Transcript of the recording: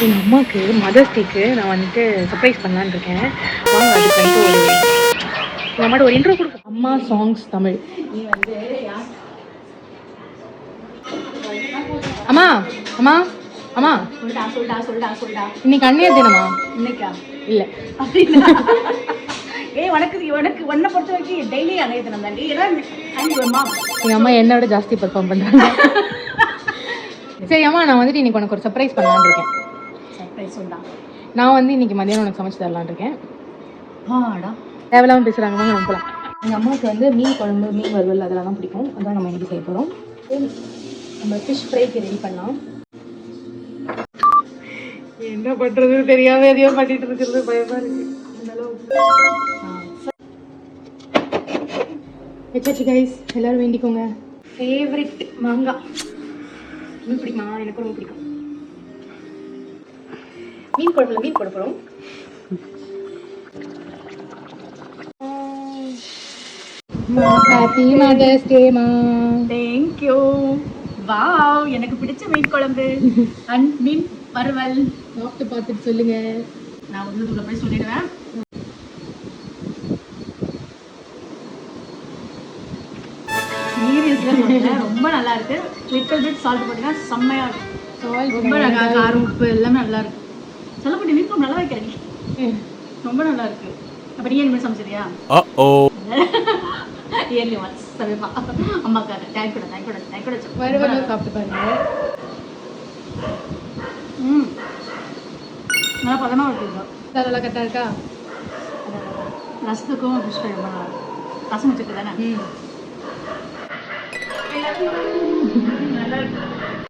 எங்கள் அம்மாவுக்கு மதர்ஸ் டேக்கு நான் வந்துட்டு சர்ப்ரைஸ் பண்ணலான்னு இருக்கேன். வாங்க அதுக்கு வந்துட்டு எங்கள் அம்மாட்ட ஒரு இன்ட்ரோ கொடுக்கும். அம்மா சாங்ஸ் தமிழ். நீ வந்து அம்மா அம்மா அம்மா சொல்டா இன்னைக்கு அண்ணியர் தினமா? இன்னைக்கா? இல்லை அப்படின்னா உனக்கு ஒன்றை பொறுத்த வரைக்கும் டெய்லி அண்ணியர் தினம் தான். எங்கள் அம்மா என்னை விட ஜாஸ்தி பெர்ஃபார்ம் பண்ணுறாங்க. சரி அம்மா, நான் வந்துட்டு இன்னைக்கு உனக்கு ஒரு சர்ப்ரைஸ் பண்ணலான்னு இருக்கேன். சர்ப்ரைஸ் உண்டா? நான் வந்து இன்னைக்கு மதியானம் உனக்கு சமைச்சு தரலான்னு இருக்கேன். தேவையில்லாமல் பேசுகிறாங்க, வாங்க நம்ம போகலாம். எங்கள் அம்மாவுக்கு வந்து மீன் குழம்பு, மீன் வறுவல் அதெல்லாம் தான் பிடிக்கும். அதான் நம்ம இன்னைக்கு செய்ய போகிறோம். நம்ம ஃபிஷ் ஃப்ரைக்கு ரெடி பண்ணலாம். என்ன பண்ணுறது தெரியாம எதையோ பண்ணிட்டு இருக்கிறது பயமாக இருக்கு. வச்சாச்சு கைஸ், எல்லோரும் வேண்டிக்கோங்க. ஃபேவரெட் மாங்காய் மீன் பிடிக்குமா? எனக்கு ரொம்ப பிடிக்கும். மீன் குழம்புல மீன் போட போகிறோம். ஹாப்பி மதர்ஸ் டே மா. தேங்க்யூ. வாவ், எனக்கு பிடிச்ச மீன் குழம்பு அண்ட் மீன் வறுவல். சாப்பிட்டு பார்த்துட்டு சொல்லுங்க. நான் உள்ளுக்குள்ள போய் சொல்லிடுவேன். ரொம்ப நல்லா இருக்கு. லிட்டில் பிட் சால்ட் போட்டீங்கன்னா செம்மையா இருக்கும். ரொம்ப அழகாக காரம் உப்பு எல்லாமே நல்லா இருக்கு. சொல்லப்பட்ட மீன் குழம்பு நல்லா வைக்கிறீங்க, ரொம்ப நல்லா இருக்கு. அப்ப நீ என்ன சமைச்சிரியா? இயர்லி ஒன்ஸ் சமைப்பா அம்மாக்காக. தேங்க்யூ. வறுவல் சாப்பிட்டு பாருங்க. நல்லா பதமாக இருக்குங்க. நல்லா கரெக்டாக இருக்கா? ரசத்துக்கும் ஃபிஷ் ஃப்ரை ரொம்ப நல்லா இருக்கும். ரசம் வச்சுட்டு தானே.